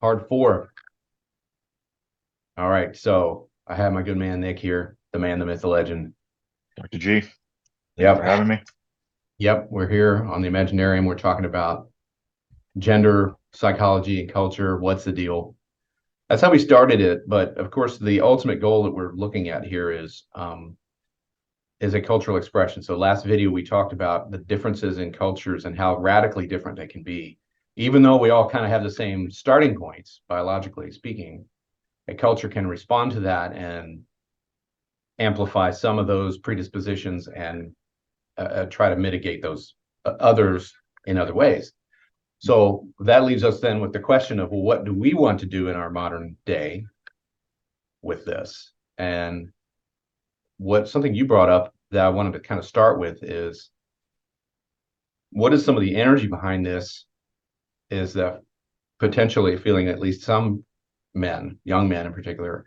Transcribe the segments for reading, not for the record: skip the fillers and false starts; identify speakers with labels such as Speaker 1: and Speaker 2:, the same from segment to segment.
Speaker 1: Part 4. All right, so I have my good man Nick here, the man, the myth, the legend.
Speaker 2: Dr. G, thank you for
Speaker 1: Yep,
Speaker 2: having me.
Speaker 1: yep, we're here on the Imaginarium. We're talking about gender, psychology, and culture. What's the deal? That's how we started it, but of course, the ultimate goal that we're looking at here is a cultural expression. So last video we talked about the differences in cultures and how radically different they can be, even though we all kind of have the same starting points, biologically speaking. A culture can respond to that and amplify some of those predispositions and try to mitigate those others in other ways. So that leaves us then with the question of, well, what do we want to do in our modern day with this? And what something you brought up that I wanted to kind of start with is, what is some of the energy behind this? Is that potentially feeling at least some men, young men in particular,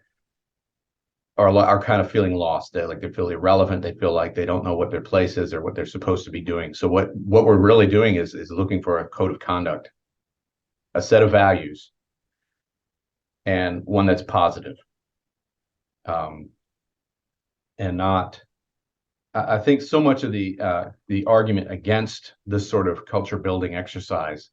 Speaker 1: are kind of feeling lost. They feel irrelevant. They feel like they don't know what their place is or what they're supposed to be doing. So what we're really doing is looking for a code of conduct, a set of values, and one that's positive, um, and not. I think so much of the argument against this sort of culture building exercise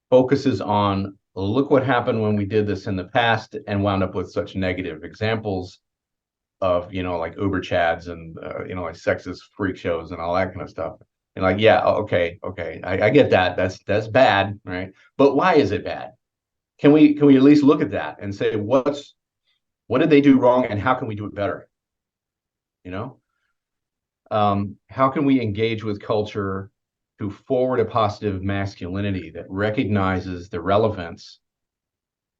Speaker 1: focuses on, look what happened when we did this in the past and wound up with such negative examples of, like Uber chads and like sexist freak shows and all that kind of stuff. And like, yeah, okay, I get that. That's bad, right? But why is it bad? Can we at least look at that and say, what did they do wrong and how can we do it better? You know, how can we engage with culture to forward a positive masculinity that recognizes the relevance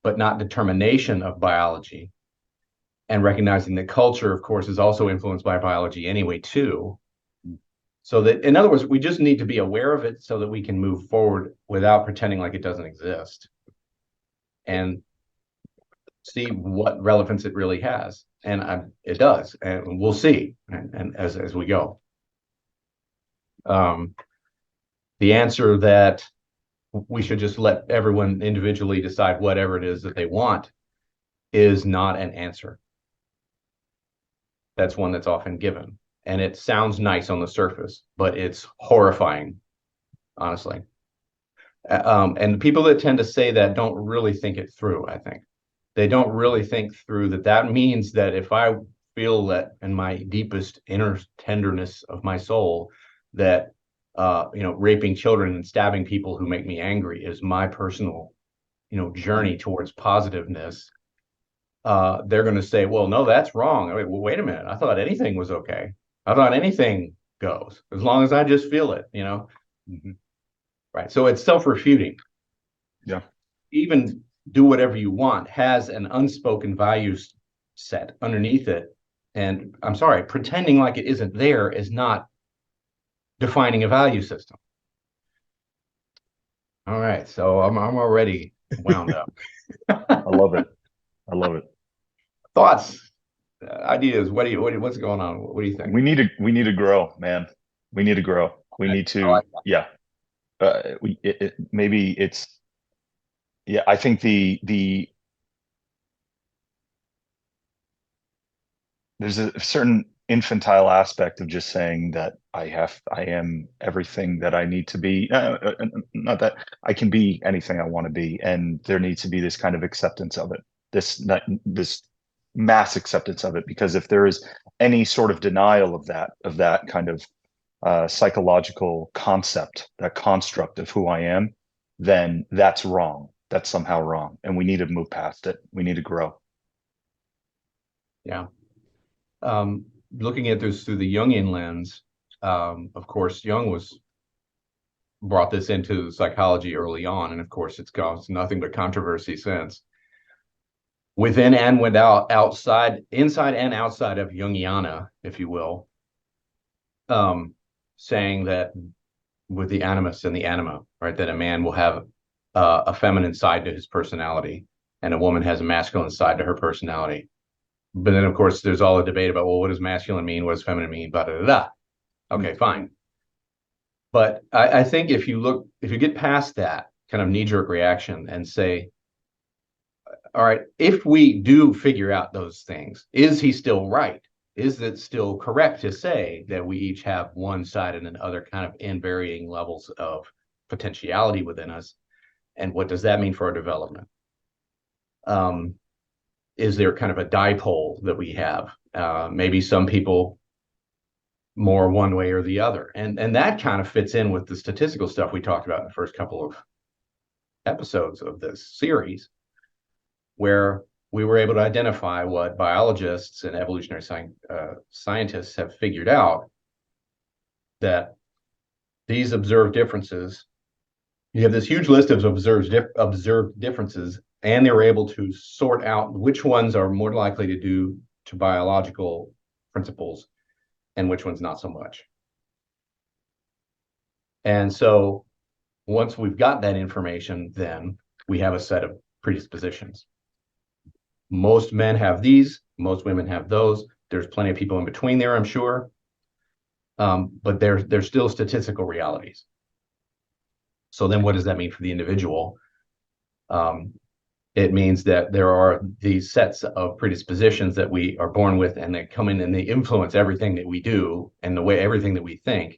Speaker 1: but not determination of biology, and recognizing that culture, of course, is also influenced by biology anyway, too. So that, in other words, we just need to be aware of it so that we can move forward without pretending like it doesn't exist and see what relevance it really has. And it does, and we'll see, and as we go. Um, the answer that we should just let everyone individually decide whatever it is that they want is not an answer. That's one that's often given. And it sounds nice on the surface, but it's horrifying, honestly. And people that tend to say that don't really think it through, I think. They don't really think through that means that if I feel that in my deepest inner tenderness of my soul, that raping children and stabbing people who make me angry is my personal, journey towards positiveness, they're going to say, well, no, that's wrong. I mean, well, wait a minute. I thought anything was okay. I thought anything goes as long as I just feel it.
Speaker 2: Mm-hmm.
Speaker 1: Right. So it's self-refuting.
Speaker 2: Yeah.
Speaker 1: Even do whatever you want has an unspoken values set underneath it. And I'm sorry, pretending like it isn't there is not defining a value system. All right. So I'm already wound up.
Speaker 2: I love it. I love it.
Speaker 1: Thoughts, ideas. What's going on? What do you think?
Speaker 2: We need to grow, man. We need to grow. We need
Speaker 1: I
Speaker 2: to,
Speaker 1: like
Speaker 2: yeah. Maybe it's, yeah, I think there's a certain infantile aspect of just saying that I am everything that I need to be. Not that I can be anything I want to be, and there needs to be this kind of acceptance of it. This mass acceptance of it, because if there is any sort of denial of that kind of psychological concept, that construct of who I am, then that's wrong. That's somehow wrong, and we need to move past it. We need to grow.
Speaker 1: Yeah. Looking at this through the Jungian lens, of course, Jung was brought this into psychology early on, and of course, it's caused nothing but controversy since. Within and without, outside, inside and outside of Jungiana, if you will, um, saying that with the animus and the anima, right, that a man will have a feminine side to his personality, and a woman has a masculine side to her personality. But then, of course, there's all the debate about, well, what does masculine mean? What does feminine mean? Blah, blah, blah, blah. Okay, fine. But I think if you get past that kind of knee-jerk reaction and say, all right, if we do figure out those things, is he still right? Is it still correct to say that we each have one side and another kind of in varying levels of potentiality within us? And what does that mean for our development? Is there kind of a dipole that we have? Maybe some people more one way or the other. And that kind of fits in with the statistical stuff we talked about in the first couple of episodes of this series, where we were able to identify what biologists and evolutionary scientists have figured out, that these observed differences, you have this huge list of observed differences, and they were able to sort out which ones are more likely to do to biological principles and which ones not so much. And so once we've got that information, then we have a set of predispositions. Most men have these, most women have those. There's plenty of people in between there, I'm sure. But there's still statistical realities. So then what does that mean for the individual? It means that there are these sets of predispositions that we are born with, and they come in and they influence everything that we do and the way everything that we think.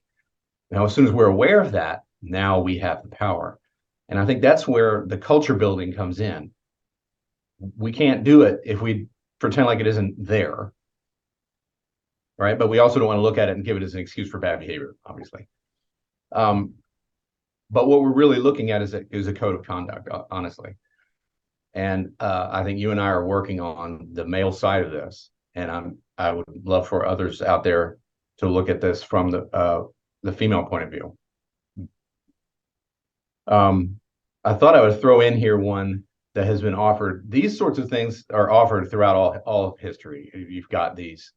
Speaker 1: Now, as soon as we're aware of that, now we have the power. And I think that's where the culture building comes in. We can't do it if we pretend like it isn't there, right? But we also don't want to look at it and give it as an excuse for bad behavior, obviously. But what we're really looking at is a code of conduct, honestly. And I think you and I are working on the male side of this, and I would love for others out there to look at this from the female point of view. I thought I would throw in here one that has been offered. These sorts of things are offered throughout all of history. You've got these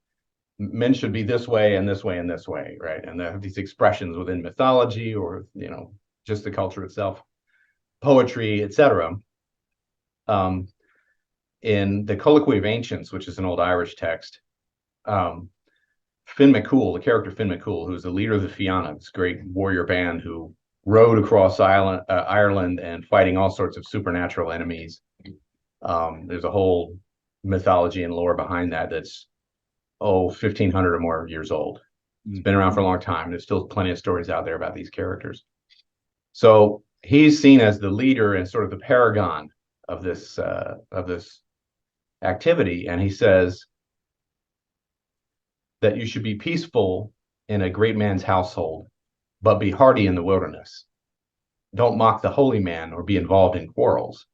Speaker 1: men should be this way and this way and this way, right? And they have these expressions within mythology, or just the culture itself, poetry, etc. In the Colloquy of Ancients, which is an old Irish text, Finn McCool, the character Finn McCool, who's the leader of the Fianna, this great warrior band who rode across Ireland and fighting all sorts of supernatural enemies. There's a whole mythology and lore behind that that's 1,500 or more years old. It's been around for a long time. There's still plenty of stories out there about these characters. So he's seen as the leader and sort of the paragon of this activity, and he says that you should be peaceful in a great man's household, but be hardy in the wilderness. Don't mock the holy man or be involved in quarrels.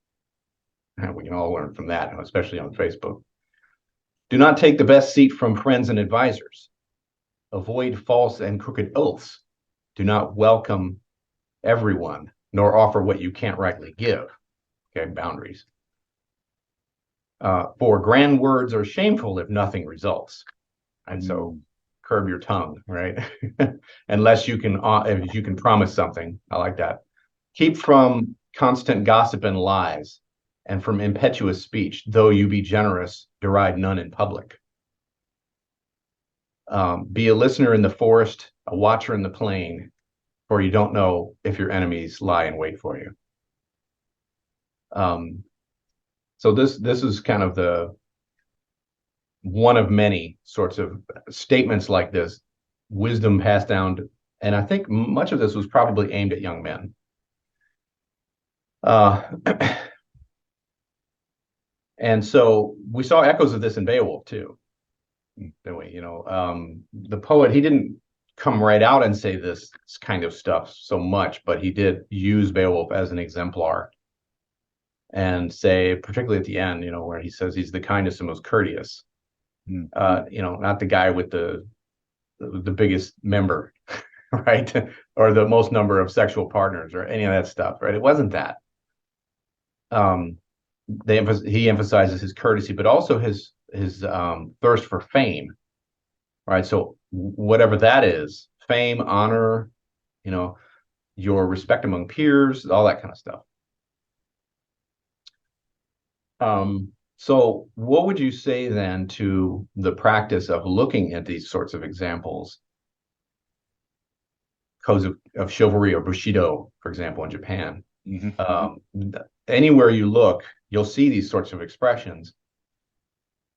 Speaker 1: And we can all learn from that, especially on Facebook. Do not take the best seat from friends and advisors. Avoid false and crooked oaths. Do not welcome everyone, nor offer what you can't rightly give. Okay, boundaries. For grand words are shameful if nothing results. And so curb your tongue, right? Unless you can, if you can promise something. I like that. Keep from constant gossip and lies, and from impetuous speech. Though you be generous, deride none in public. Be a listener in the forest, a watcher in the plain, for you don't know if your enemies lie in wait for you. So this is kind of the one of many sorts of statements like this, wisdom passed down to, and I think much of this was probably aimed at young men. And so we saw echoes of this in Beowulf too, didn't we? The poet, he didn't come right out and say this kind of stuff so much, but he did use Beowulf as an exemplar and say, particularly at the end, where he says he's the kindest and most courteous. Not the guy with the biggest member, right? Or the most number of sexual partners or any of that stuff, right? It wasn't that. He emphasizes his courtesy, but also his thirst for fame, right? So whatever that is, fame, honor, your respect among peers, all that kind of stuff. So what would you say then to the practice of looking at these sorts of examples, codes of chivalry or Bushido, for example, in Japan? Anywhere you look, you'll see these sorts of expressions.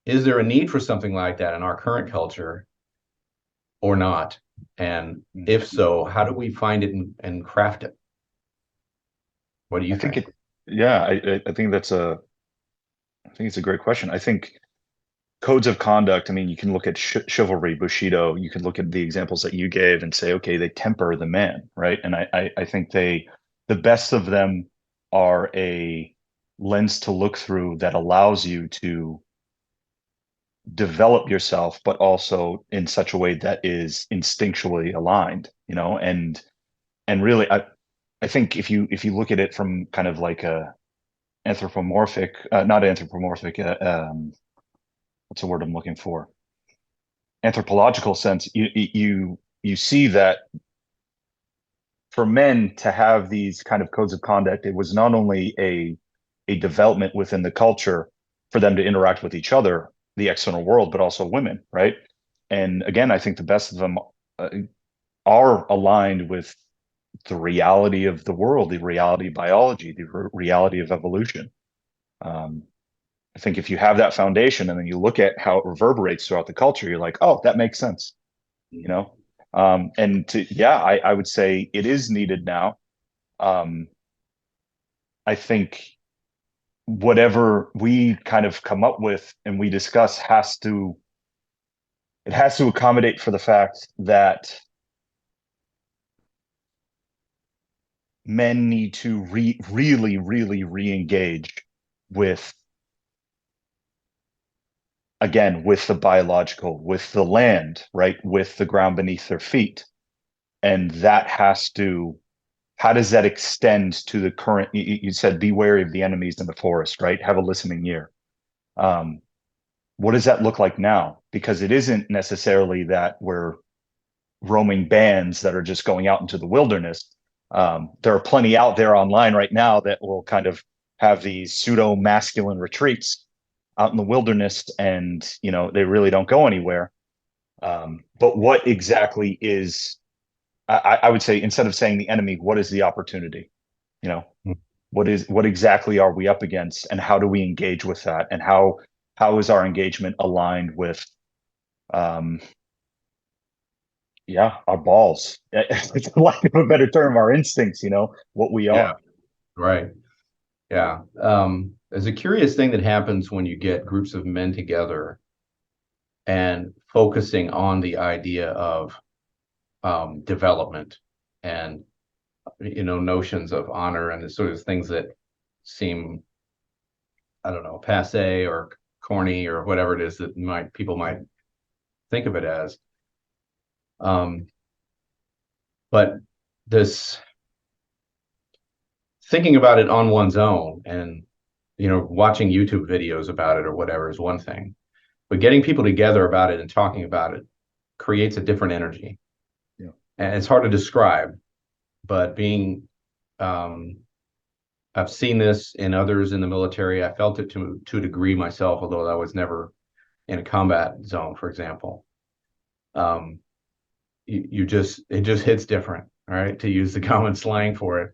Speaker 1: Is there a need for something like that in our current culture or not? And if so, how do we find it and craft it? What do you think?
Speaker 2: Yeah, I think I think it's a great question. I think codes of conduct, I mean, you can look at chivalry, Bushido, you can look at the examples that you gave and say, okay, they temper the man, right? And I think the best of them are a lens to look through that allows you to develop yourself, but also in such a way that is instinctually aligned, and really, I think if you look at it from kind of like a anthropomorphic, not anthropomorphic, what's the word I'm looking for? Anthropological sense, you see that for men to have these kind of codes of conduct, it was not only a development within the culture for them to interact with each other, the external world, but also women, right? And again, I think the best of them uh, are aligned with the reality of the world, the reality of biology, the reality of evolution. Um, I think if you have that foundation and then you look at how it reverberates throughout the culture, you're like, oh, that makes sense, you know? Yeah, I would say it is needed now. Um, I think whatever we kind of come up with and we discuss it has to accommodate for the fact that men need to really re-engage with, again, with the biological, with the land, right, with the ground beneath their feet. And that has to, how does that extend to the current? You said be wary of the enemies in the forest, right? Have a listening ear. um, what does that look like now? Because it isn't necessarily that we're roaming bands that are just going out into the wilderness. There are plenty out there online right now that will kind of have these pseudo masculine retreats out in the wilderness, and they really don't go anywhere. But what exactly is? I would say, instead of saying the enemy, what is the opportunity? You know, what exactly are we up against, and how do we engage with that, and how is our engagement aligned with um, yeah, our balls. It's for lack of a better term, our instincts, what we
Speaker 1: Yeah,
Speaker 2: are.
Speaker 1: right. Yeah. There's a curious thing that happens when you get groups of men together and focusing on the idea of development and notions of honor and the sort of things that seem, I don't know, passe or corny or whatever it is that people might think of it as. But this thinking about it on one's own and watching YouTube videos about it or whatever is one thing, but getting people together about it and talking about it creates a different energy.
Speaker 2: Yeah.
Speaker 1: And it's hard to describe, but um, I've seen this in others in the military. I felt it to a degree myself, although I was never in a combat zone, for example. Um, it just hits different, all right, to use the common slang for it.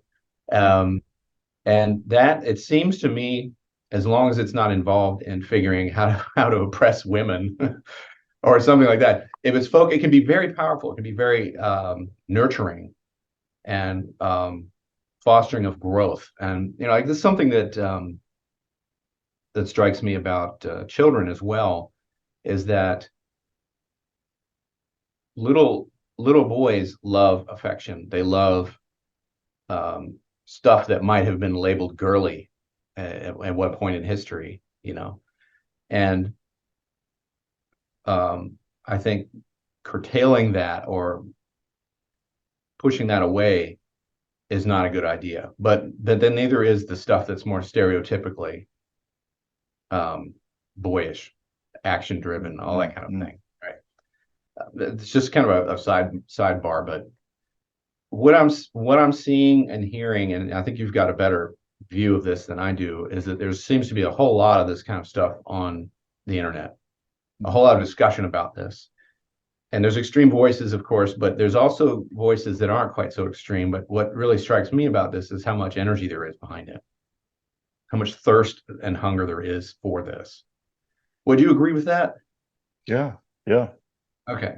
Speaker 1: And that, it seems to me, as long as it's not involved in figuring how to oppress women or something like that, if it's it can be very powerful. It can be very nurturing and fostering of growth. And like this is something that strikes me about children as well, is that little boys love affection. They love stuff that might have been labeled girly at what point in history, and I think curtailing that or pushing that away is not a good idea. But then neither is the stuff that's more stereotypically boyish, action driven, all that kind of thing. Right. It's just kind of a sidebar, but what I'm seeing and hearing, and I think you've got a better view of this than I do, is that there seems to be a whole lot of this kind of stuff on the internet, a whole lot of discussion about this. And there's extreme voices, of course, but there's also voices that aren't quite so extreme. But what really strikes me about this is how much energy there is behind it. how much thirst and hunger there is for this. Would you agree with that?
Speaker 2: Yeah. Yeah.
Speaker 1: Okay.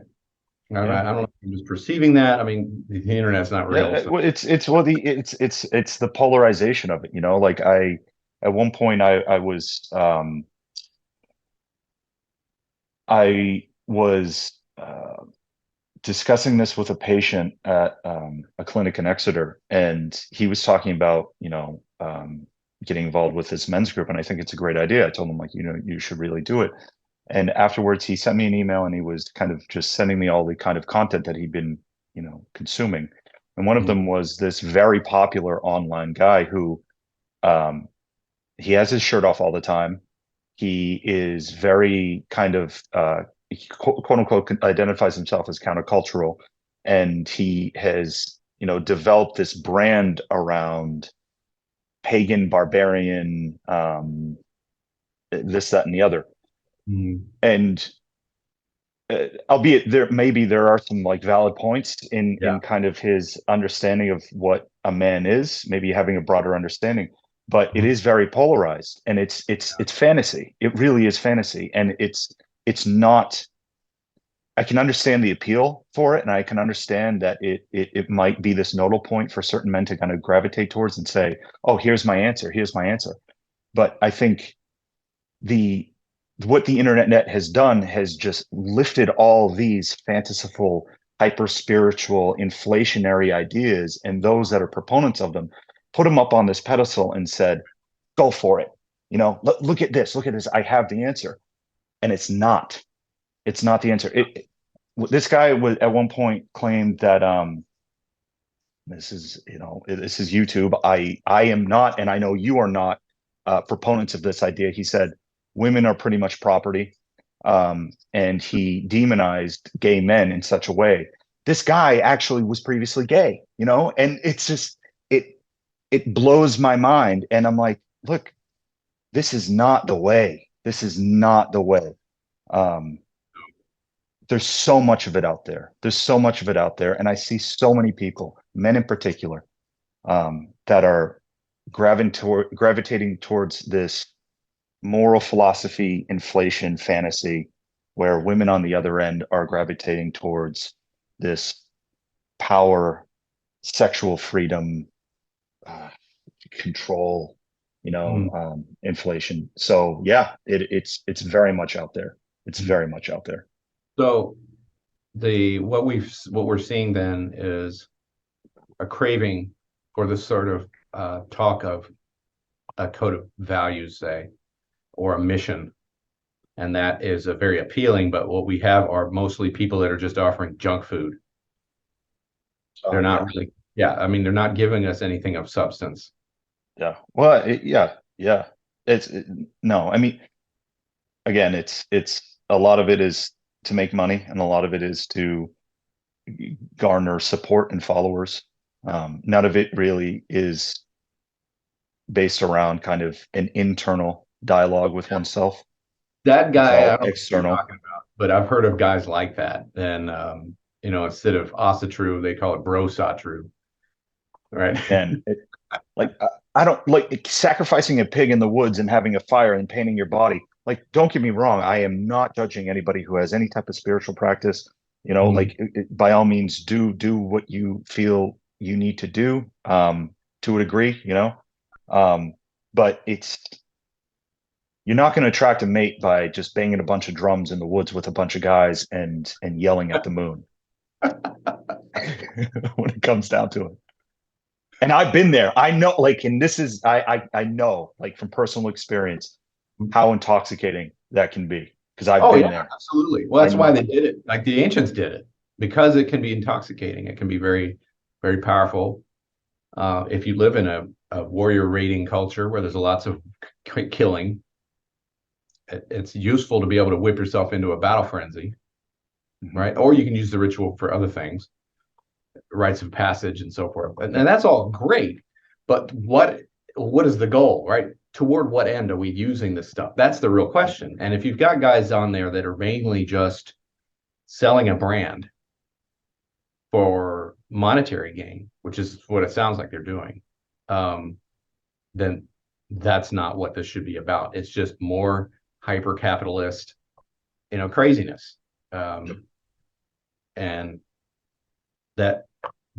Speaker 2: Yeah.
Speaker 1: I don't know if I'm just perceiving that. I mean, the internet's not real.
Speaker 2: Yeah.
Speaker 1: So.
Speaker 2: Well, it's the polarization of it, you know, like at one point I was discussing this with a patient at a clinic in Exeter, and he was talking about, getting involved with this men's group, and I think it's a great idea. I told him, like, you should really do it. And afterwards, he sent me an email, and he was kind of just sending me all the kind of content that he'd been, consuming. And one of them was this very popular online guy who, um, he has his shirt off all the time. He is very kind of quote unquote identifies himself as countercultural, and he has developed this brand around pagan, barbarian, this, that, and the other.
Speaker 1: Mm.
Speaker 2: And albeit there are some like valid points
Speaker 1: Yeah.
Speaker 2: in kind of his understanding of what a man is, maybe having a broader understanding, but it is very polarized, and it's fantasy. It really is fantasy, and it's not. I can understand the appeal for it, and I can understand that it might be this nodal point for certain men to kind of gravitate towards and say, "Oh, here's my answer. Here's my answer." But I think the what the internet has done has just lifted all these fanciful, hyper spiritual, inflationary ideas, and those that are proponents of them, put them up on this pedestal and said, "Go for it." Look at this. Look at this. I have the answer, and it's not. It's not the answer. This guy was at one point claimed that this is YouTube. I am not, and I know you are not, proponents of this idea. He said women are pretty much property, and he demonized gay men in such a way. This guy actually was previously gay, and it's just it blows my mind. And I'm like, look, this is not the way. This is not the way. Um, there's so much of it out there. There's so much of it out there, and I see so many people, men in particular, that are gravitating towards this moral philosophy, inflation, fantasy, where women on the other end are gravitating towards this power, sexual freedom, uh, control, inflation. So yeah, it's very much out there. It's very much out there.
Speaker 1: So what we're seeing then is a craving for this sort of talk of a code of values, say, or a mission. And that is a very appealing, but what we have are mostly people that are just offering junk food. They're not really, yeah, I mean, th're not giving us anything of substance.
Speaker 2: Yeah. Well, yeah. No, I mean, again, it's a lot of it is to make money, and a lot of it is to garner support and followers. None of it really is based around kind of an internal dialogue with oneself.
Speaker 1: That
Speaker 2: It's
Speaker 1: guy, I
Speaker 2: all
Speaker 1: don't know what you're
Speaker 2: external.
Speaker 1: talking about, but I've heard of guys like that. And instead of asatru, they call it brosatru, right?
Speaker 2: And like I don't like sacrificing a pig in the woods and having a fire and painting your body. Like, don't get me wrong, I am not judging anybody who has any type of spiritual practice. Like, by all means, do what you feel you need to do, to a degree. But you're not going to attract a mate by just banging a bunch of drums in the woods with a bunch of guys and yelling at the moon when it comes down to it. And I've been there. I know, like, and this is I know, like, from personal experience, how intoxicating that can be, because I've
Speaker 1: Oh
Speaker 2: been
Speaker 1: yeah,
Speaker 2: there.
Speaker 1: absolutely. Well, that's why they did it. Like the ancients did it because it can be intoxicating. It can be very, very powerful. If you live in a warrior raiding culture where there's lots of killing, it's useful to be able to whip yourself into a battle frenzy, right? Or you can use the ritual for other things, rites of passage and so forth. And that's all great. But what is the goal, right? Toward what end are we using this stuff? That's the real question. And if you've got guys on there that are mainly just selling a brand for monetary gain, which is what it sounds like they're doing, then that's not what this should be about. It's just more hyper capitalist, craziness. And that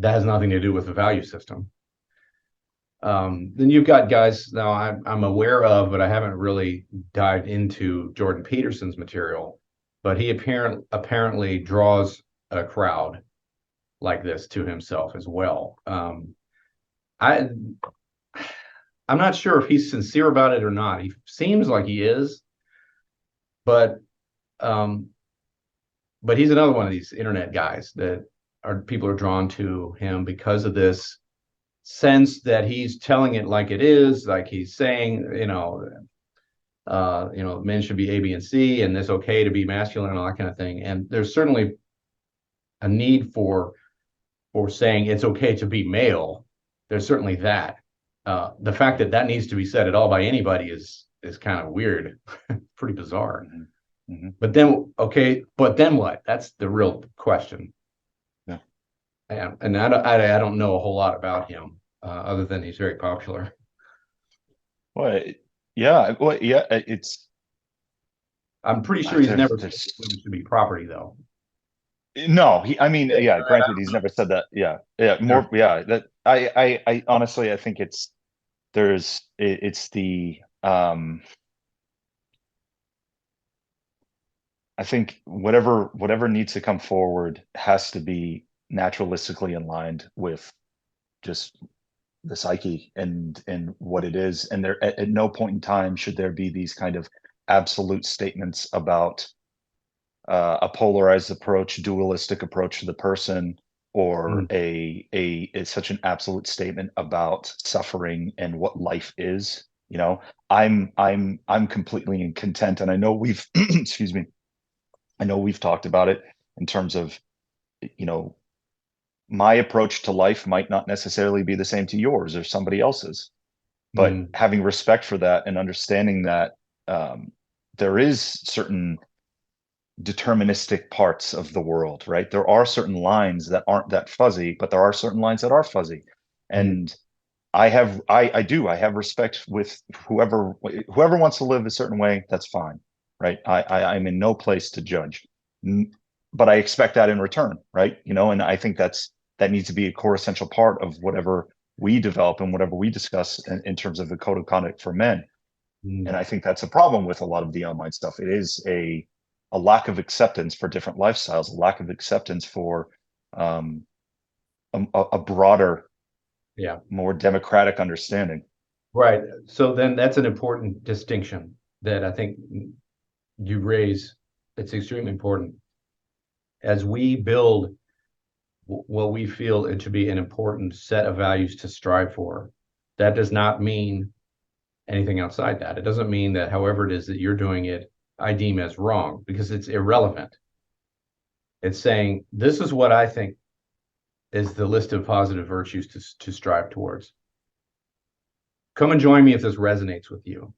Speaker 1: has nothing to do with the value system. Then you've got guys now I'm aware of, but I haven't really dived into Jordan Peterson's material. But he apparently draws a crowd like this to himself as well. I I'm not sure if he's sincere about it or not. He seems like he is, but um, but he's another one of these internet guys that people are drawn to him because of this sense that he's telling it like it is, like he's saying, men should be A, B, and C, and it's okay to be masculine and all that kind of thing. And there's certainly a need for saying it's okay to be male. There's certainly that. The fact that that needs to be said at all by anybody is kind of weird, pretty bizarre.
Speaker 2: Mm-hmm.
Speaker 1: But then, okay, but then what? That's the real question.
Speaker 2: Yeah.
Speaker 1: And I don't know a whole lot about him other than he's very popular.
Speaker 2: Well, yeah, well, yeah, it's.
Speaker 1: I'm pretty sure he's never said women should be property, though.
Speaker 2: No, I mean, yeah, granted, he's never said that. Yeah, more, yeah. That I honestly, I think it's the I think whatever needs to come forward has to be naturalistically aligned with just the psyche and what it is. And there at no point in time should there be these kind of absolute statements about a polarized approach, dualistic approach to the person, or such an absolute statement about suffering and what life is. I'm completely content, and I know we've excuse me, I know we've talked about it in terms of, my approach to life might not necessarily be the same to yours or somebody else's, but having respect for that and understanding that there is certain deterministic parts of the world, right? There are certain lines that aren't that fuzzy, but there are certain lines that are fuzzy. And I have respect with whoever wants to live a certain way, that's fine, right? I'm in no place to judge, but I expect that in return, right? And I think that needs to be a core essential part of whatever we develop and whatever we discuss in terms of the code of conduct for men. And I think that's a problem with a lot of the online stuff. It is a lack of acceptance for different lifestyles, a lack of acceptance for a broader, more democratic understanding.
Speaker 1: Right. So then that's an important distinction that I think you raise. It's extremely important. As we build what we feel it to be an important set of values to strive for, that does not mean anything outside that. It doesn't mean that however it is that you're doing it, I deem as wrong, because it's irrelevant. It's saying, this is what I think is the list of positive virtues to strive towards. Come and join me if this resonates with you.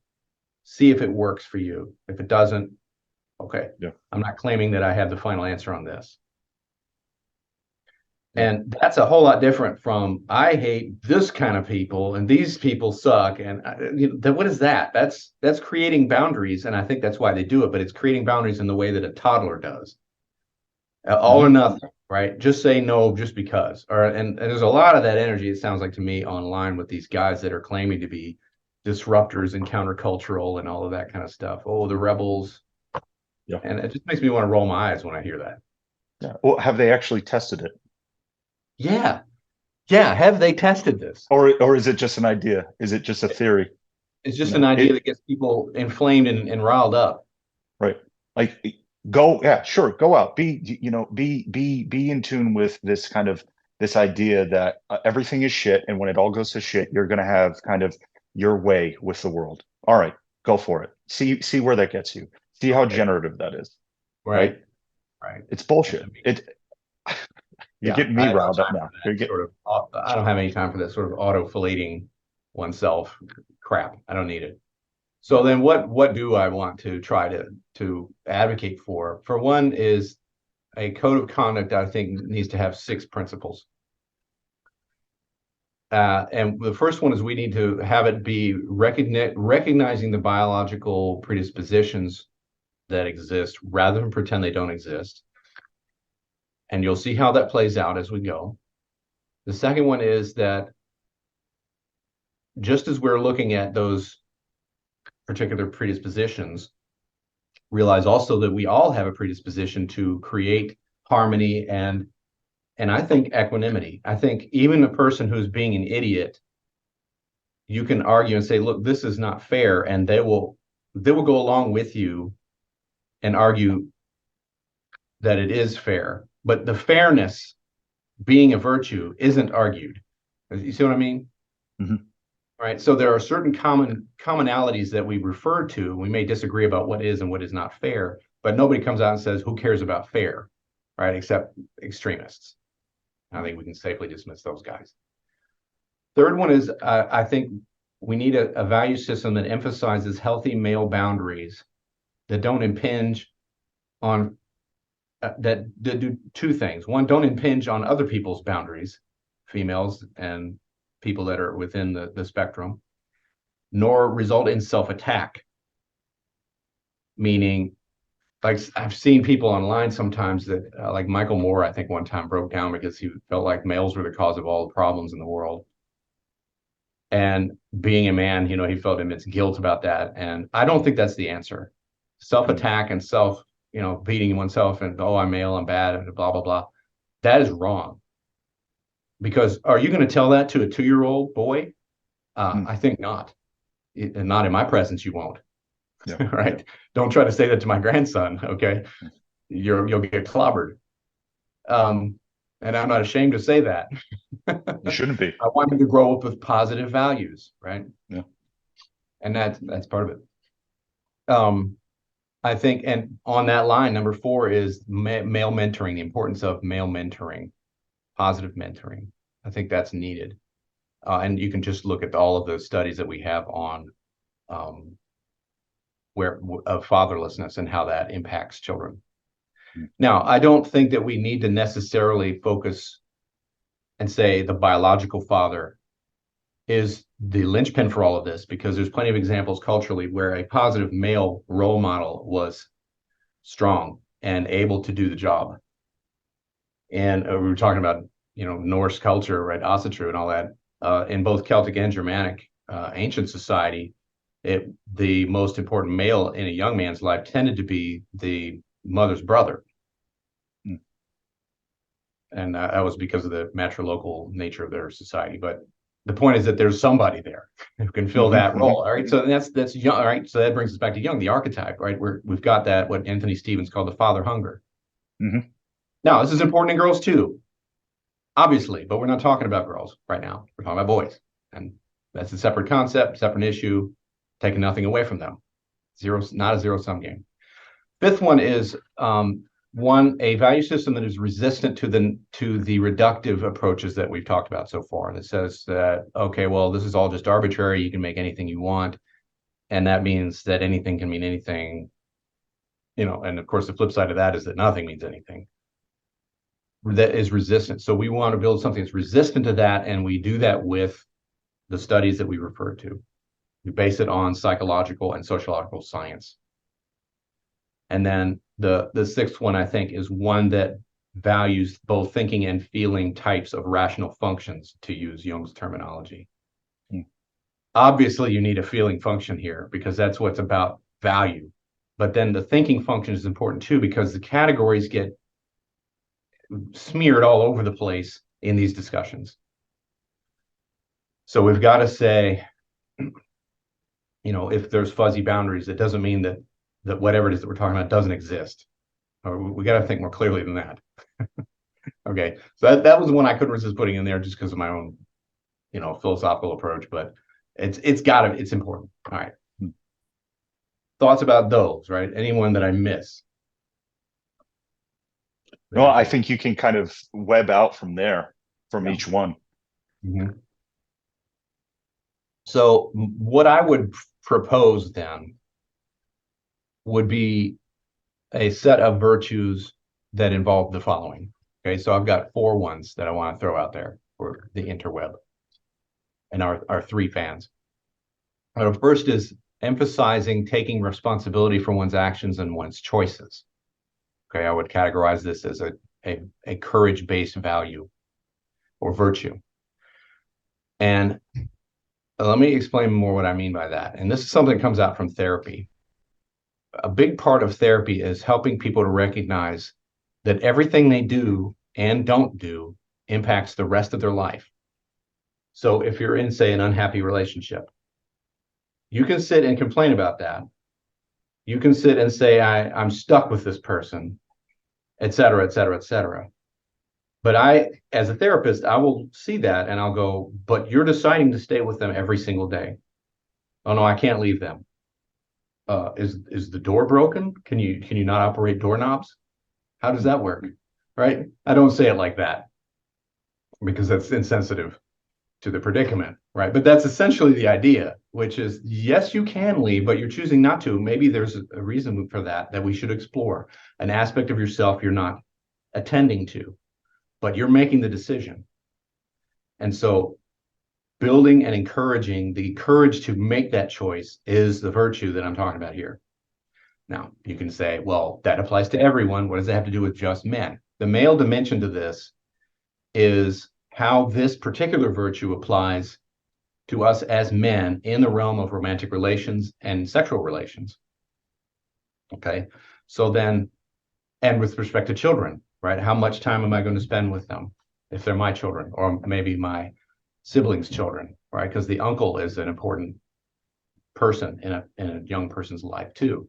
Speaker 1: See if it works for you. If it doesn't, okay.
Speaker 2: Yeah.
Speaker 1: I'm not claiming that I have the final answer on this. And that's a whole lot different from, I hate this kind of people and these people suck. And what is that? That's creating boundaries. And I think that's why they do it, but it's creating boundaries in the way that a toddler does. All or nothing, right? Just say no just because. And there's a lot of that energy, it sounds like to me, online with these guys that are claiming to be disruptors and countercultural and all of that kind of stuff. Oh, the rebels. Yeah. And it just makes me want to roll my eyes when I hear that.
Speaker 2: Yeah. Well, have they actually tested it?
Speaker 1: Yeah. Have they tested this?
Speaker 2: Or is it just an idea? Is it just a theory?
Speaker 1: It's just an idea that gets people inflamed and riled up.
Speaker 2: Right. Like go out. Be in tune with this kind of this idea that everything is shit, and when it all goes to shit, you're going to have kind of your way with the world. All right, go for it. See where that gets you. See how generative that is.
Speaker 1: Right.
Speaker 2: It's bullshit. You're getting me riled up now.
Speaker 1: I don't have any time for that sort of auto-filleting oneself crap. I don't need it. So then what do I want to try to advocate for? For one is a code of conduct I think needs to have 6 principles. And the first one is we need to have it be recognizing the biological predispositions that exist rather than pretend they don't exist. And you'll see how that plays out as we go. The second one is that just as we're looking at those particular predispositions, realize also that we all have a predisposition to create harmony and I think equanimity. I think even a person who's being an idiot, you can argue and say, look, this is not fair, and they will go along with you and argue that it is fair. But the fairness being a virtue isn't argued. You see what I mean?
Speaker 2: Mhm.
Speaker 1: Right. So there are certain commonalities that we refer to. We may disagree about what is and what is not fair, but nobody comes out and says, who cares about fair? Right. Except extremists. I think we can safely dismiss those guys. Third one is I think we need a value system that emphasizes healthy male boundaries that don't impinge on that do two things. One, don't impinge on other people's boundaries, females and people that are within the spectrum, nor result in self-attack. Meaning, like I've seen people online sometimes that, like Michael Moore, I think one time broke down because he felt like males were the cause of all the problems in the world. And being a man, he felt immense guilt about that. And I don't think that's the answer. Self-attack and beating oneself and, oh, I'm male, I'm bad, and blah, blah, blah. That is wrong. Because are you going to tell that to a 2-year-old boy? I think not. And not in my presence, you won't.
Speaker 2: Yeah.
Speaker 1: Right? Don't try to say that to my grandson, okay? You'll get clobbered. And I'm not ashamed to say that.
Speaker 2: You shouldn't be.
Speaker 1: I want him to grow up with positive values, right?
Speaker 2: Yeah.
Speaker 1: And that's part of it. I think, and on that line, number 4 is male mentoring, the importance of male mentoring, positive mentoring. I think that's needed. And you can just look at all of those studies that we have on of fatherlessness and how that impacts children. Now, I don't think that we need to necessarily focus and say the biological father is the linchpin for all of this, because there's plenty of examples culturally where a positive male role model was strong and able to do the job. And we were talking about, Norse culture, right? Asatru and all that. In both Celtic and Germanic ancient society, the most important male in a young man's life tended to be the mother's brother. And that was because of the matrilocal nature of their society. But the point is that there's somebody there who can fill that role. All right. So that's young. All right. So that brings us back to Jung, the archetype, right? Where we've got that, what Anthony Stevens called the father hunger. Now, this is important in girls too, obviously, but we're not talking about girls right now. We're talking about boys. And that's a separate concept, separate issue, taking nothing away from them. Not a zero-sum game. Fifth one is a value system that is resistant to the reductive approaches that we've talked about so far. That says that, okay, well, this is all just arbitrary. You can make anything you want, and that means that anything can mean anything. And of course, the flip side of that is that nothing means anything. That is resistant. So we want to build something that's resistant to that, and we do that with the studies that we refer to. We base it on psychological and sociological science. And then the sixth one, I think, is one that values both thinking and feeling types of rational functions, to use Jung's terminology. Obviously, you need a feeling function here because that's what's about value. But then the thinking function is important too, because the categories get smeared all over the place in these discussions. So we've got to say, if there's fuzzy boundaries, it doesn't mean that whatever it is that we're talking about doesn't exist. Or we got to think more clearly than that. Okay, so that was the one I couldn't resist putting in there just because of my own, philosophical approach. But it's important. All right. Thoughts about those, right? Anyone that I miss?
Speaker 2: No, I think you can kind of web out from there, from each one.
Speaker 1: So what I would propose then would be a set of virtues that involve the following. Okay, so I've got 4 ones that I want to throw out there for the interweb. and our three fans. The first is emphasizing taking responsibility for one's actions and one's choices. Okay, I would categorize this as a courage-based value or virtue. And let me explain more what I mean by that. And this is something that comes out from therapy. A big part of therapy is helping people to recognize that everything they do and don't do impacts the rest of their life. So if you're in, say, an unhappy relationship, you can sit and complain about that. You can sit and say, I'm stuck with this person, et cetera, et cetera, et cetera. But as a therapist, I will see that and I'll go, but you're deciding to stay with them every single day. Oh no, I can't leave them. Is the door broken? Can you not operate doorknobs? How does that work? Right? I don't say it like that because that's insensitive to the predicament, right? But that's essentially the idea, which is, yes, you can leave, but you're choosing not to. Maybe there's a reason for that we should explore, an aspect of yourself you're not attending to, but you're making the decision. And so building and encouraging the courage to make that choice is the virtue that I'm talking about here. Now, you can say, well, that applies to everyone. What does it have to do with just men? The male dimension to this is how this particular virtue applies to us as men in the realm of romantic relations and sexual relations. Okay. So then, and with respect to children, right? How much time am I going to spend with them if they're my children or maybe my siblings' children, right? Because the uncle is an important person in a young person's life too.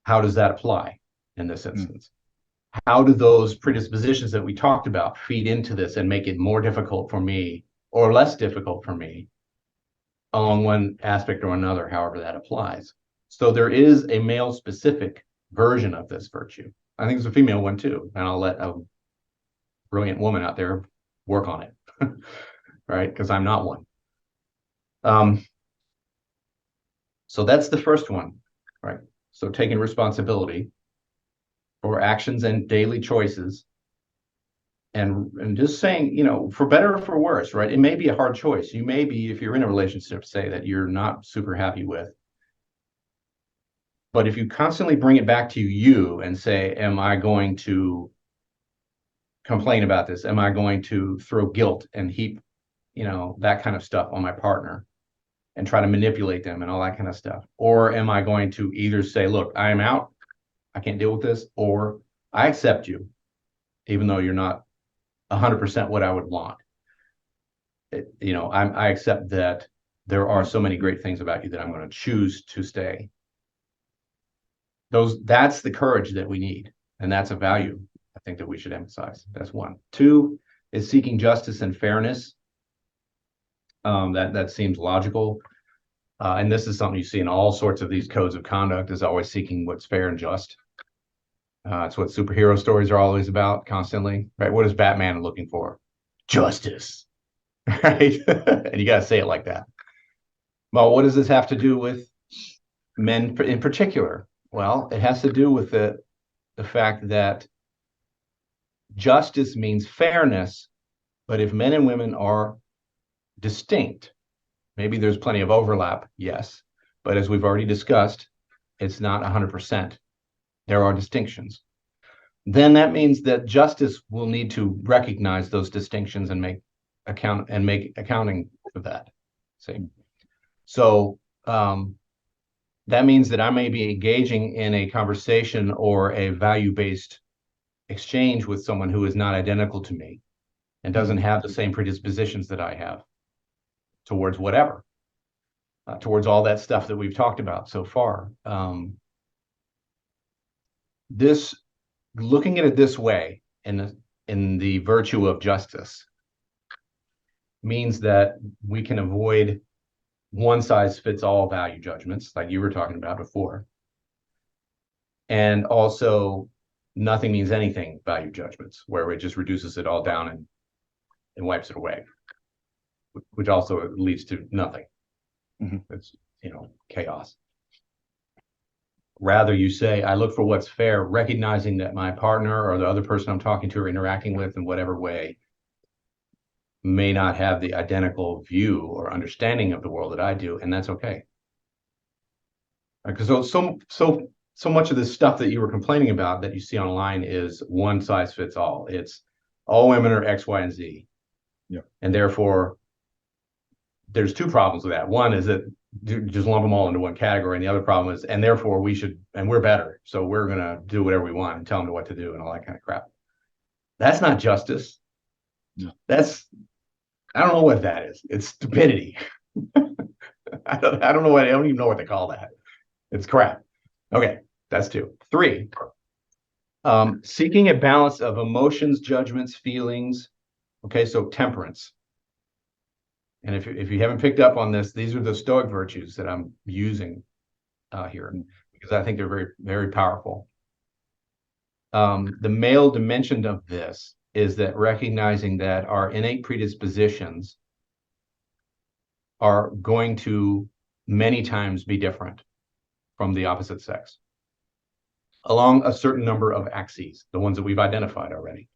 Speaker 1: How does that apply in this instance? How do those predispositions that we talked about feed into this and make it more difficult for me or less difficult for me on one aspect or another, however that applies? So there is a male specific version of this virtue. I think there's a female one too, and I'll let a brilliant woman out there work on it, right? Because I'm not one. So that's the first one, right? So taking responsibility for actions and daily choices, and just saying, for better or for worse, right? It may be a hard choice. You may be, if you're in a relationship, say that you're not super happy with. But if you constantly bring it back to you and say, am I going to complain about this? Am I going to throw guilt and heap, that kind of stuff on my partner and try to manipulate them and all that kind of stuff? Or am I going to either say, look, I am out, I can't deal with this, or I accept you, even though you're not 100% what I would want. I accept that there are so many great things about you that I'm going to choose to stay. That's the courage that we need, and that's a value I think that we should emphasize. That's one. Two is seeking justice and fairness. That seems logical. And this is something you see in all sorts of these codes of conduct, is always seeking what's fair and just. It's what superhero stories are always about constantly, right? What is Batman looking for? Justice, right? And you got to say it like that. Well, what does this have to do with men in particular? Well, it has to do with the fact that justice means fairness, but if men and women are distinct, maybe there's plenty of overlap, yes, but as we've already discussed, it's not 100%. There are distinctions. Then that means that justice will need to recognize those distinctions and make accounting for that. See, so that means that I may be engaging in a conversation or a value-based exchange with someone who is not identical to me and doesn't have the same predispositions that I have towards whatever, towards all that stuff that we've talked about so far. Looking at it this way in the virtue of justice means that we can avoid one size fits all value judgments like you were talking about before, and also nothing means anything value judgments where it just reduces it all down and wipes it away, which also leads to nothing. It's chaos. Rather, you say, I look for what's fair, recognizing that my partner or the other person I'm talking to or interacting with in whatever way may not have the identical view or understanding of the world that I do, and that's okay. Because so much of this stuff that you were complaining about that you see online is one size fits all. It's all women are X, Y, and Z.
Speaker 2: Yeah.
Speaker 1: And therefore, there's two problems with that. One is that you just lump them all into one category, and the other problem is, and therefore we're better, so we're gonna do whatever we want and tell them what to do and all that kind of crap. That's not justice.
Speaker 2: No.
Speaker 1: I don't know what that is. It's stupidity. I don't know what, I don't even know what they call that. It's crap. Okay, that's 2. 3, seeking a balance of emotions, judgments, feelings. Okay, so temperance. And if you haven't picked up on this, these are the Stoic virtues that I'm using here, because I think they're very, very powerful. The male dimension of this is that recognizing that our innate predispositions are going to many times be different from the opposite sex along a certain number of axes, the ones that we've identified already.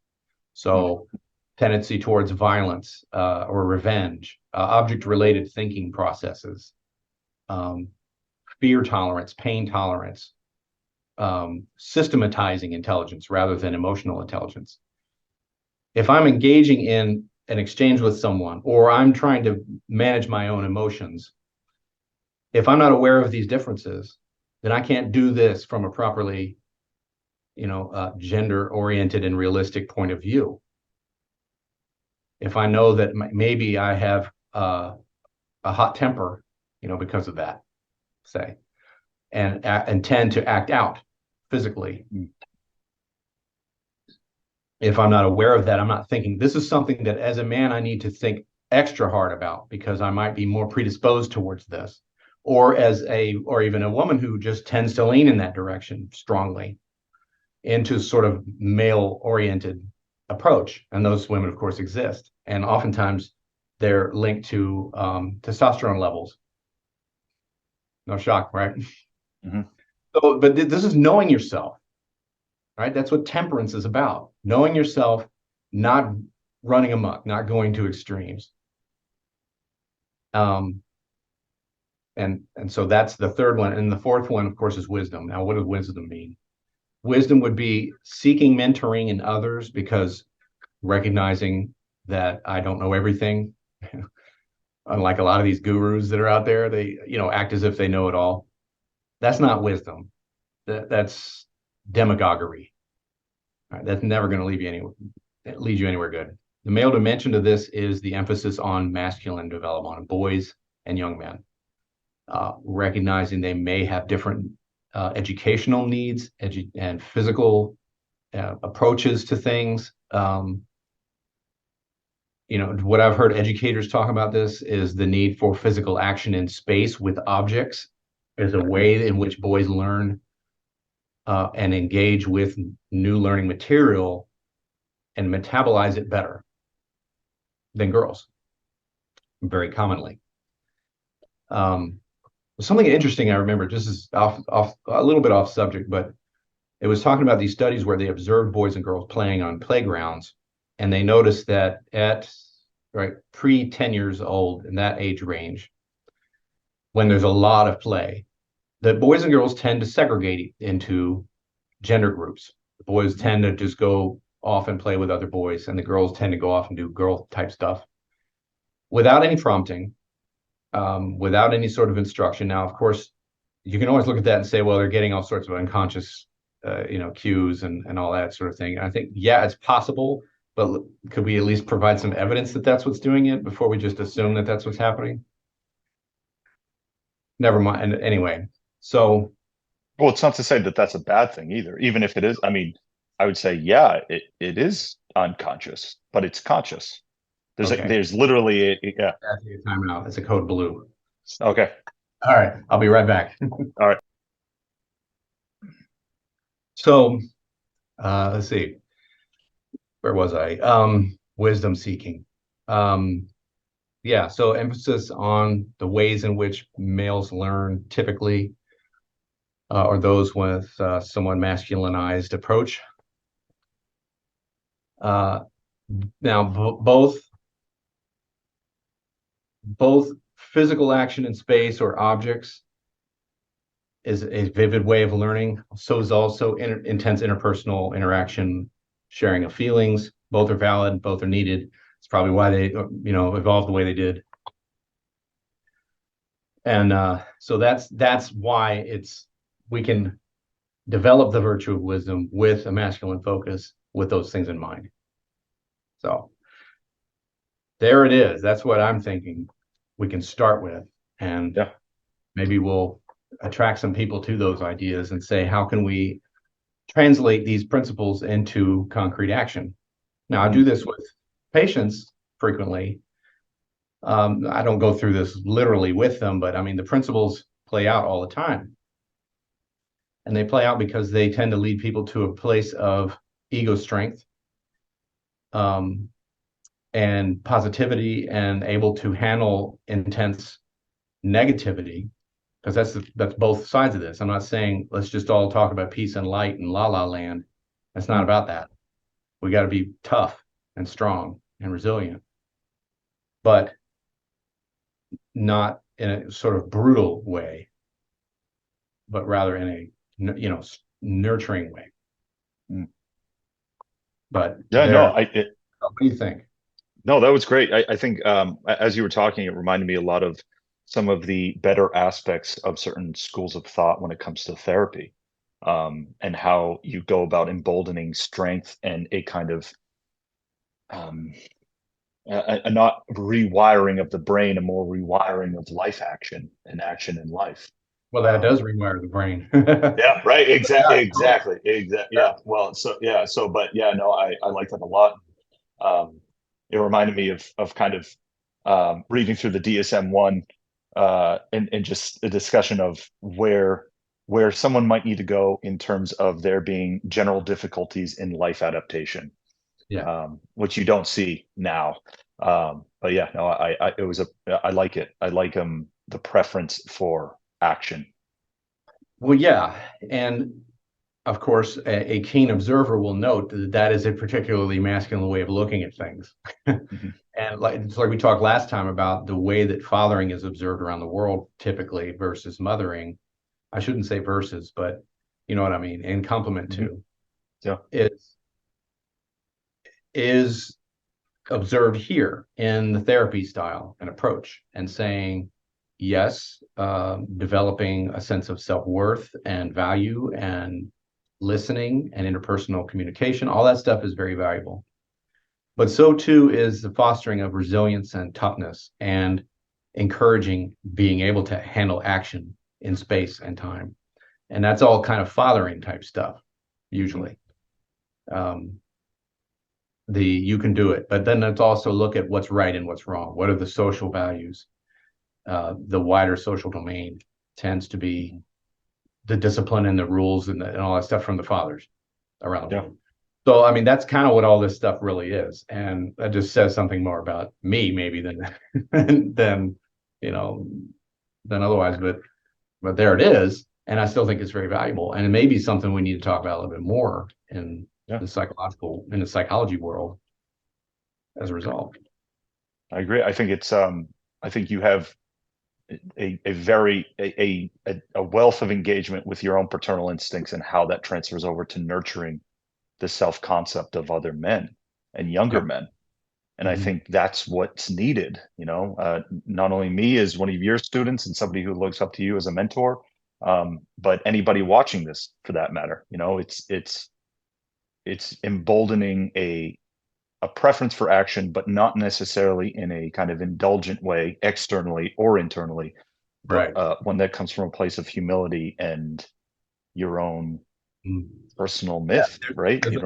Speaker 1: So tendency towards violence or revenge, object-related thinking processes, fear tolerance, pain tolerance, systematizing intelligence rather than emotional intelligence. If I'm engaging in an exchange with someone, or I'm trying to manage my own emotions, if I'm not aware of these differences, then I can't do this from a properly, gender-oriented and realistic point of view. If I know that maybe I have a hot temper, because of that, say, and tend to act out physically. If I'm not aware of that, I'm not thinking this is something that as a man I need to think extra hard about because I might be more predisposed towards this, or even a woman who just tends to lean in that direction strongly into sort of male-oriented approach. And those women, of course, exist. And oftentimes they're linked to testosterone levels. No shock, right?
Speaker 2: Mm-hmm.
Speaker 1: So, but this is knowing yourself, right? That's what temperance is about. Knowing yourself, not running amok, not going to extremes. And so that's the third one. And the fourth one, of course, is wisdom. Now, what does wisdom mean? Wisdom would be seeking mentoring in others, because recognizing that I don't know everything. Unlike a lot of these gurus that are out there, they, act as if they know it all. That's not wisdom. That's demagoguery. All right, that's never going to lead you anywhere good. The male dimension to this is the emphasis on masculine development, on boys and young men, recognizing they may have different educational needs and physical approaches to things. What I've heard educators talk about this is the need for physical action in space with objects as a way in which boys learn and engage with new learning material and metabolize it better than girls, very commonly. Something interesting I remember, just is off a little bit off subject, but it was talking about these studies where they observed boys and girls playing on playgrounds, and they noticed that at pre 10 years old, in that age range, when there's a lot of play, that boys and girls tend to segregate into gender groups. The boys tend to just go off and play with other boys, and the girls tend to go off and do girl type stuff without any prompting, without any sort of instruction. Now, of course, you can always look at that and say, well, they're getting all sorts of unconscious cues and all that sort of thing. And I think, yeah, it's possible, but could we at least provide some evidence that that's what's doing it before we just assume that that's what's happening? Never mind. And anyway, so.
Speaker 2: Well, it's not to say that that's a bad thing either. Even if it is, I mean, I would say, yeah, it is unconscious, but it's conscious. There's literally yeah.
Speaker 1: Time out. It's a code blue.
Speaker 2: Okay.
Speaker 1: All right. I'll be right back.
Speaker 2: All right.
Speaker 1: So let's see. Where was I? Wisdom seeking. Yeah, so emphasis on the ways in which males learn typically, or those with somewhat masculinized approach. Now, both both physical action in space or objects is a vivid way of learning. So is also intense interpersonal interaction, sharing of feelings. Both are valid, both are needed. It's probably why they, evolved the way they did. And so that's why we can develop the virtue of wisdom with a masculine focus with those things in mind. So there it is. That's what I'm thinking we can start with. And maybe we'll attract some people to those ideas and say, how can we translate these principles into concrete action? Now, I do this with patients frequently. I don't go through this literally with them, but I mean, the principles play out all the time. And they play out because they tend to lead people to a place of ego strength, and positivity, and able to handle intense negativity, because that's both sides of this. I'm not saying let's just all talk about peace and light and la la land. That's not about that. We got to be tough and strong and resilient, but not in a sort of brutal way, but rather in a nurturing way. But what do you think?
Speaker 2: No, that was great. I think as you were talking, it reminded me a lot of some of the better aspects of certain schools of thought when it comes to therapy, and how you go about emboldening strength and a kind of a not rewiring of the brain, a more rewiring of life action and action in life.
Speaker 1: Well, that does rewire the brain.
Speaker 2: Yeah, right. Exactly. Yeah. Well, but yeah, no, I like that a lot. It reminded me of kind of reading through the DSM-1, and just a discussion of where someone might need to go in terms of there being general difficulties in life adaptation, which you don't see now. But yeah, no, I like it. I like the preference for action.
Speaker 1: Well, yeah, and of course, a keen observer will note that is a particularly masculine way of looking at things. And it's like we talked last time about the way that fathering is observed around the world, typically versus mothering. I shouldn't say versus, but you know what I mean, in complement to.
Speaker 2: Yeah.
Speaker 1: Is observed here in the therapy style and approach, and saying, yes, developing a sense of self-worth and value and listening and interpersonal communication, all that stuff is very valuable. But so too is the fostering of resilience and toughness, and encouraging being able to handle action in space and time. And that's all kind of fathering type stuff, usually. You can do it, but then let's also look at what's right and what's wrong. What are the social values? The wider social domain tends to be the discipline and the rules and all that stuff from the fathers around the world. So, I mean, that's kind of what all this stuff really is. And that just says something more about me, maybe, than otherwise. But there it is. And I still think it's very valuable. And it may be something we need to talk about a little bit more in the psychology world as a result.
Speaker 2: I agree. I think I think you have a wealth of engagement with your own paternal instincts and how that transfers over to nurturing the self-concept of other men and younger men. And I think that's what's needed, not only me as one of your students and somebody who looks up to you as a mentor, but anybody watching this for that matter. It's emboldening a preference for action, but not necessarily in a kind of indulgent way, externally or internally, but one that comes from a place of humility and your own personal myth, right? There's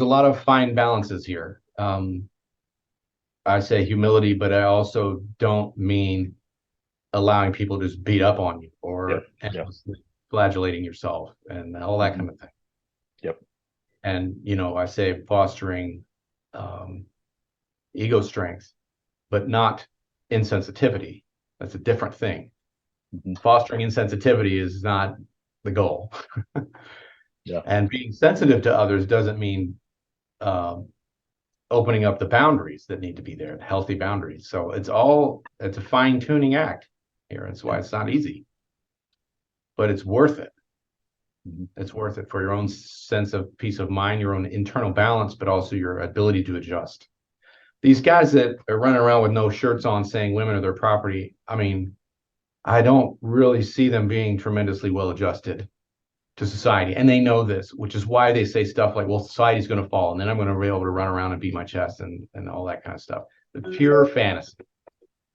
Speaker 1: a lot of fine balances here. I say humility, but I also don't mean allowing people to just beat up on you or flagellating yourself and all that kind of thing. And, I say fostering ego strength, but not insensitivity. That's a different thing. Fostering insensitivity is not the goal. And being sensitive to others doesn't mean opening up the boundaries that need to be there, the healthy boundaries. So it's a fine-tuning act here. That's why it's not easy, but it's worth it. It's worth it for your own sense of peace of mind, your own internal balance, but also your ability to adjust. These guys that are running around with no shirts on saying women are their property, I mean, I don't really see them being tremendously well adjusted to society. And they know this, which is why they say stuff like, well, society's going to fall, and then I'm going to be able to run around and beat my chest and all that kind of stuff. The pure fantasy.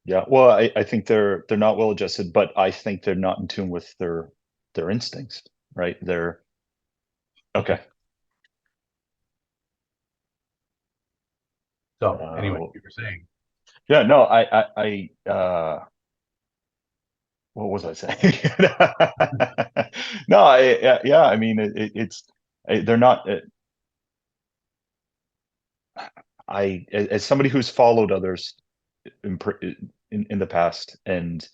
Speaker 2: Yeah. Well, I think they're not well adjusted, but I think they're not in tune with their instincts, right? They're okay.
Speaker 1: So anyway, you were saying.
Speaker 2: Yeah, no, what was I saying? No, yeah, I mean, they're not. As somebody who's followed others in the past, and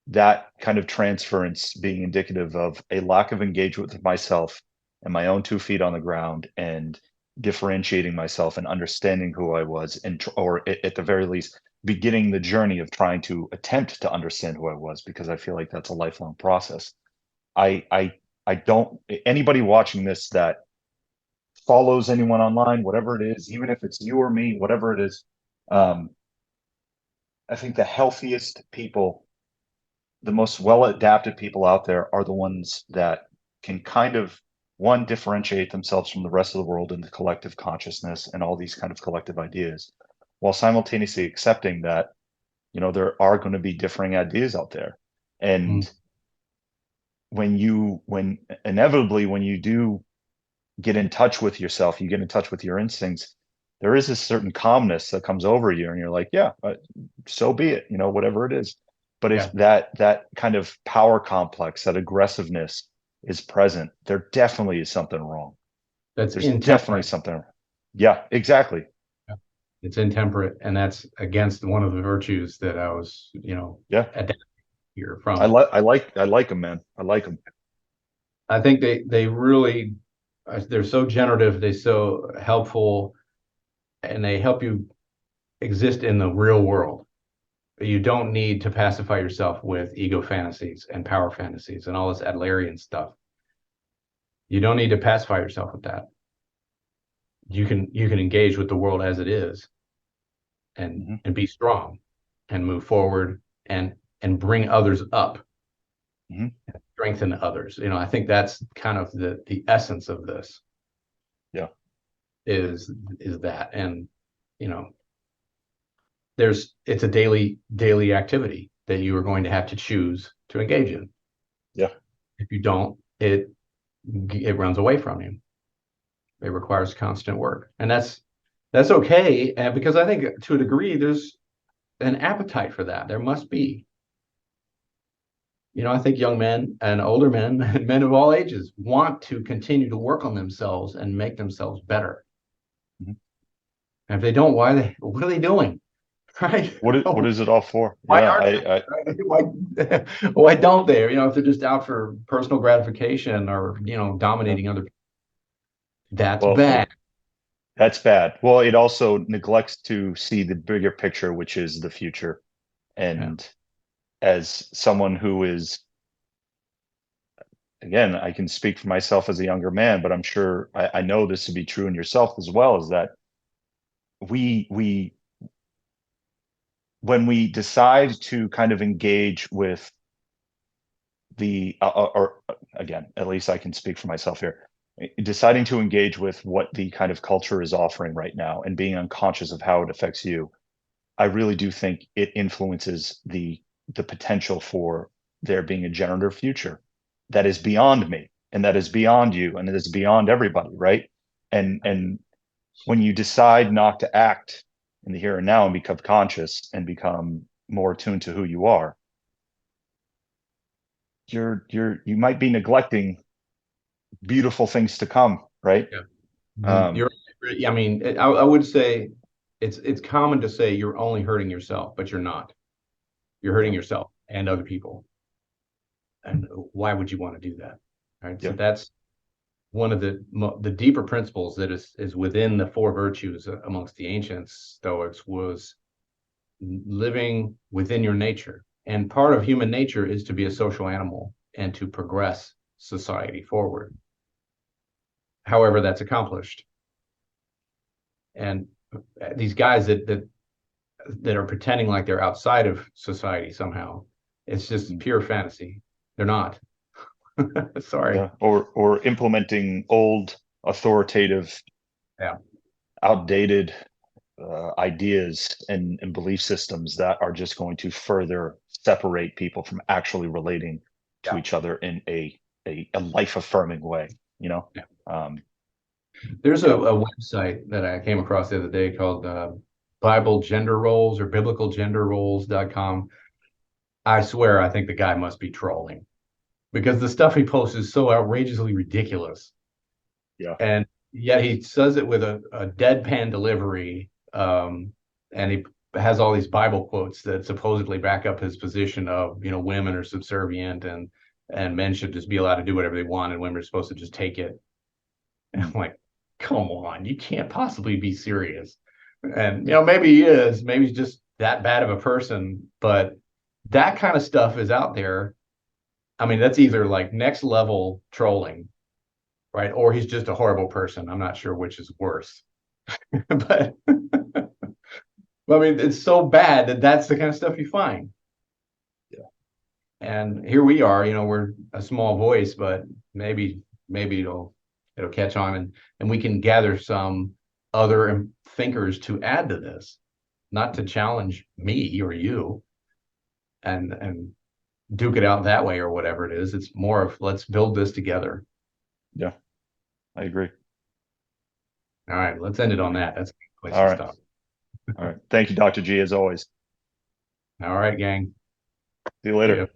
Speaker 2: that kind of transference being indicative of a lack of engagement with myself and my own 2 feet on the ground, and differentiating myself and understanding who I was, or at the very least, beginning the journey of trying to attempt to understand who I was, because I feel like that's a lifelong process. I don't, anybody watching this that follows anyone online, whatever it is, even if it's you or me, whatever it is, I think the healthiest people, the most well-adapted people out there, are the ones that can kind of, one, differentiate themselves from the rest of the world in the collective consciousness and all these kind of collective ideas, while simultaneously accepting that, there are going to be differing ideas out there. And when inevitably, when you do get in touch with yourself, you get in touch with your instincts, there is a certain calmness that comes over you, and you're like, yeah, so be it, whatever it is. But if that kind of power complex, that aggressiveness is present, there definitely is something wrong.
Speaker 1: There's
Speaker 2: definitely something. Yeah, exactly.
Speaker 1: Yeah. It's intemperate, and that's against one of the virtues that I was, adapting here from.
Speaker 2: I like them, man. I like them.
Speaker 1: I think they really, they're so generative, they're so helpful, and they help you exist in the real world. You don't need to pacify yourself with ego fantasies and power fantasies and all this Adlerian stuff. You don't need to pacify yourself with that. You can engage with the world as it is, and be strong, and move forward, and bring others up, and strengthen others. I think that's kind of the essence of this.
Speaker 2: Yeah,
Speaker 1: is that, and it's a daily activity that you are going to have to choose to engage in.
Speaker 2: Yeah.
Speaker 1: If you don't, it runs away from you. It requires constant work, and that's okay. And because I think to a degree there's an appetite for that. There must be. I think young men and older men and men of all ages want to continue to work on themselves and make themselves better. And if they don't, what are they doing? Right?
Speaker 2: What is it all for?
Speaker 1: Why why don't they? If they're just out for personal gratification, or dominating other people, that's bad.
Speaker 2: That's bad. Well, it also neglects to see the bigger picture, which is the future. And as someone who is, again, I can speak for myself as a younger man, but I'm sure I know this to be true in yourself as well, is that when we decide to kind of engage with or again, at least I can speak for myself here, deciding to engage with what the kind of culture is offering right now and being unconscious of how it affects you, I really do think it influences the potential for there being a generative future that is beyond me, and that is beyond you, and that is beyond everybody, right? And when you decide not to act in the here and now and become conscious and become more attuned to who you are, you might be neglecting beautiful things to come, right?
Speaker 1: Yeah. I mean, I would say it's common to say you're only hurting yourself, but you're not. You're hurting yourself and other people. And why would you want to do that? Right. So one of the deeper principles that is within the four virtues amongst the ancient Stoics was living within your nature. And part of human nature is to be a social animal and to progress society forward. However, that's accomplished. And these guys that are pretending like they're outside of society somehow, it's just pure fantasy. They're not. Sorry.
Speaker 2: Yeah. Or implementing old, authoritative,
Speaker 1: Yeah.
Speaker 2: outdated ideas and belief systems that are just going to further separate people from actually relating to each other in a life affirming way, you know?
Speaker 1: Yeah.
Speaker 2: There's
Speaker 1: a website that I came across the other day called Bible Gender Roles or biblicalgenderroles.com. I swear, I think the guy must be trolling because the stuff he posts is so outrageously ridiculous.
Speaker 2: Yeah.
Speaker 1: And yet he says it with a deadpan delivery. And he has all these Bible quotes that supposedly back up his position of, women are subservient and men should just be allowed to do whatever they want and women are supposed to just take it. And I'm like, come on, you can't possibly be serious. And, maybe he is, maybe he's just that bad of a person, but that kind of stuff is out there. I mean, that's either like next level trolling, right? Or he's just a horrible person. I'm not sure which is worse. But I mean, it's so bad that that's the kind of stuff you find.
Speaker 2: Yeah.
Speaker 1: And here we are, we're a small voice, but maybe it'll catch on and we can gather some other thinkers to add to this, not to challenge me or you and duke it out that way or whatever it is. It's more of let's build this together.
Speaker 2: Yeah, I agree.
Speaker 1: All right, let's end it on that. That's a good place
Speaker 2: All
Speaker 1: to
Speaker 2: right.
Speaker 1: stop.
Speaker 2: All right. Thank you, Dr. G, as always.
Speaker 1: All right, gang.
Speaker 2: See you later.